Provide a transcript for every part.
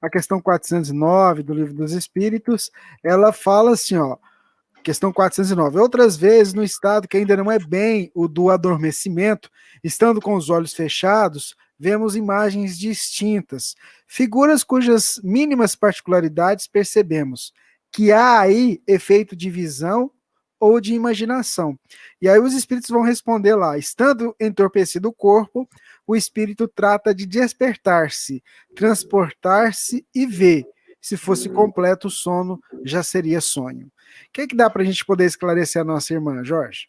a questão 409 do Livro dos Espíritos, ela fala assim, ó, questão 409. Outras vezes, no estado que ainda não é bem o do adormecimento, estando com os olhos fechados, vemos imagens distintas, figuras cujas mínimas particularidades percebemos, que há aí efeito de visão ou de imaginação. E aí os espíritos vão responder lá, estando entorpecido o corpo, o espírito trata de despertar-se, transportar-se e ver. Se fosse completo o sono, já seria sonho. O que dá para a gente poder esclarecer a nossa irmã, Jorge?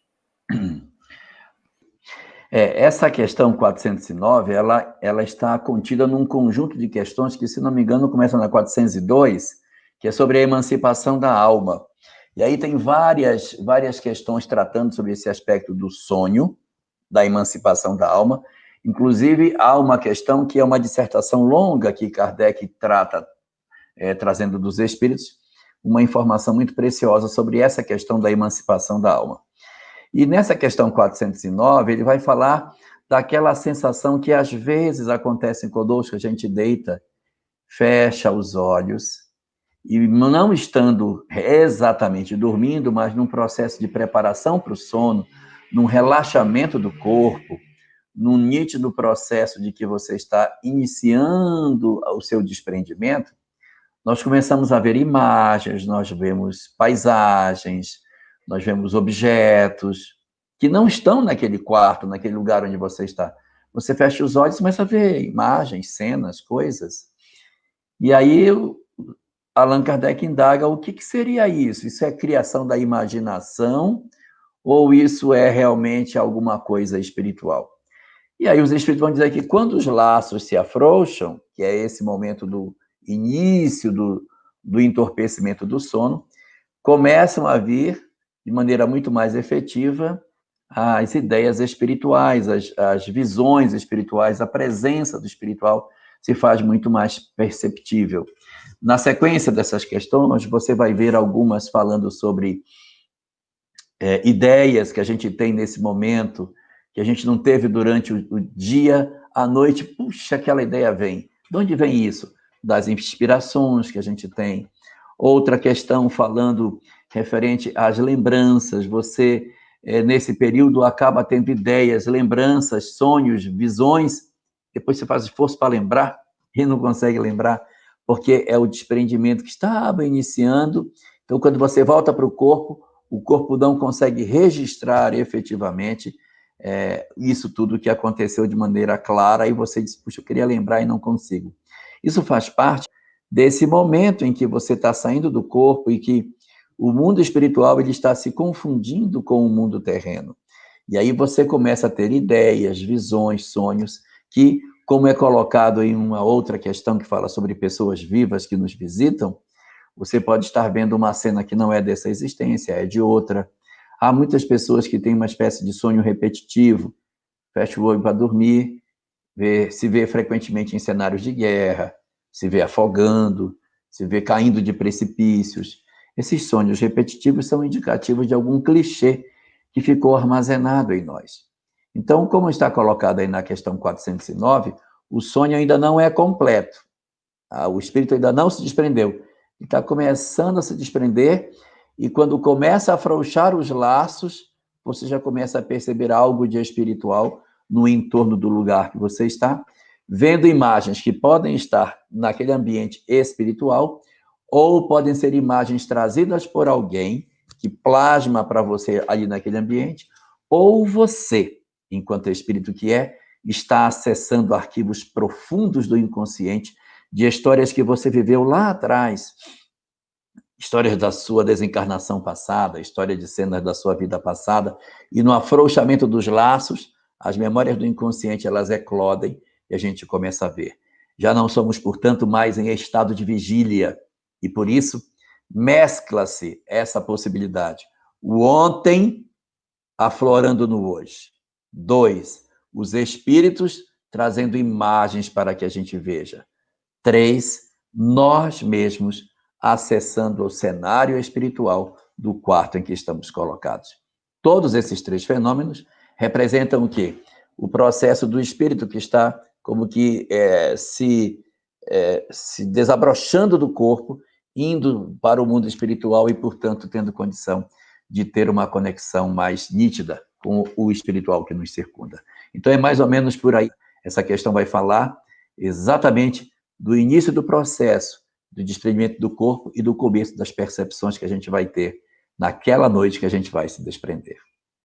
Essa questão 409, ela está contida num conjunto de questões que, se não me engano, começam na 402, que é sobre a emancipação da alma. E aí tem várias questões tratando sobre esse aspecto do sonho, da emancipação da alma. Inclusive, há uma questão que é uma dissertação longa que Kardec trata, trazendo dos espíritos, uma informação muito preciosa sobre essa questão da emancipação da alma. E nessa questão 409, ele vai falar daquela sensação que às vezes acontece conosco, a gente deita, fecha os olhos, e não estando exatamente dormindo, mas num processo de preparação para o sono, num relaxamento do corpo, num nítido processo de que você está iniciando o seu desprendimento, nós começamos a ver imagens, nós vemos paisagens, nós vemos objetos que não estão naquele quarto, naquele lugar onde você está. Você fecha os olhos e começa a ver imagens, cenas, coisas. E aí Allan Kardec indaga o que seria isso? Isso é criação da imaginação ou isso é realmente alguma coisa espiritual? E aí os espíritos vão dizer que quando os laços se afrouxam, que é esse momento do início do entorpecimento do sono, começam a vir, de maneira muito mais efetiva, as ideias espirituais, as visões espirituais, a presença do espiritual se faz muito mais perceptível. Na sequência dessas questões, você vai ver algumas falando sobre ideias que a gente tem nesse momento, que a gente não teve durante o dia, à noite, puxa, aquela ideia vem. De onde vem isso? Das inspirações que a gente tem. Outra questão falando referente às lembranças, você, nesse período, acaba tendo ideias, lembranças, sonhos, visões, depois você faz esforço para lembrar e não consegue lembrar, porque é o desprendimento que estava iniciando. Então, quando você volta para o corpo não consegue registrar efetivamente isso tudo que aconteceu de maneira clara, e você diz, puxa, eu queria lembrar e não consigo. Isso faz parte desse momento em que você está saindo do corpo e que o mundo espiritual ele está se confundindo com o mundo terreno. E aí você começa a ter ideias, visões, sonhos, que, como é colocado em uma outra questão que fala sobre pessoas vivas que nos visitam, você pode estar vendo uma cena que não é dessa existência, é de outra. Há muitas pessoas que têm uma espécie de sonho repetitivo, fecha o olho para dormir, se vê frequentemente em cenários de guerra, se vê afogando, se vê caindo de precipícios. Esses sonhos repetitivos são indicativos de algum clichê que ficou armazenado em nós. Então, como está colocado aí na questão 409, o sonho ainda não é completo. O espírito ainda não se desprendeu. Está começando a se desprender, e quando começa a afrouxar os laços, você já começa a perceber algo de espiritual no entorno do lugar que você está, vendo imagens que podem estar naquele ambiente espiritual, ou podem ser imagens trazidas por alguém que plasma para você ali naquele ambiente, ou você, enquanto espírito que está acessando arquivos profundos do inconsciente, de histórias que você viveu lá atrás, histórias da sua desencarnação passada, história de cenas da sua vida passada, e no afrouxamento dos laços, as memórias do inconsciente, elas eclodem e a gente começa a ver. Já não somos, portanto, mais em estado de vigília, e por isso mescla-se essa possibilidade. O ontem aflorando no hoje. 2, os espíritos trazendo imagens para que a gente veja. 3, nós mesmos acessando o cenário espiritual do quarto em que estamos colocados. Todos esses 3 fenômenos representam o quê? O processo do espírito que está como que se se desabrochando do corpo, indo para o mundo espiritual e, portanto, tendo condição de ter uma conexão mais nítida com o espiritual que nos circunda. Então, é mais ou menos por aí. Essa questão vai falar exatamente do início do processo do desprendimento do corpo e do começo das percepções que a gente vai ter naquela noite que a gente vai se desprender.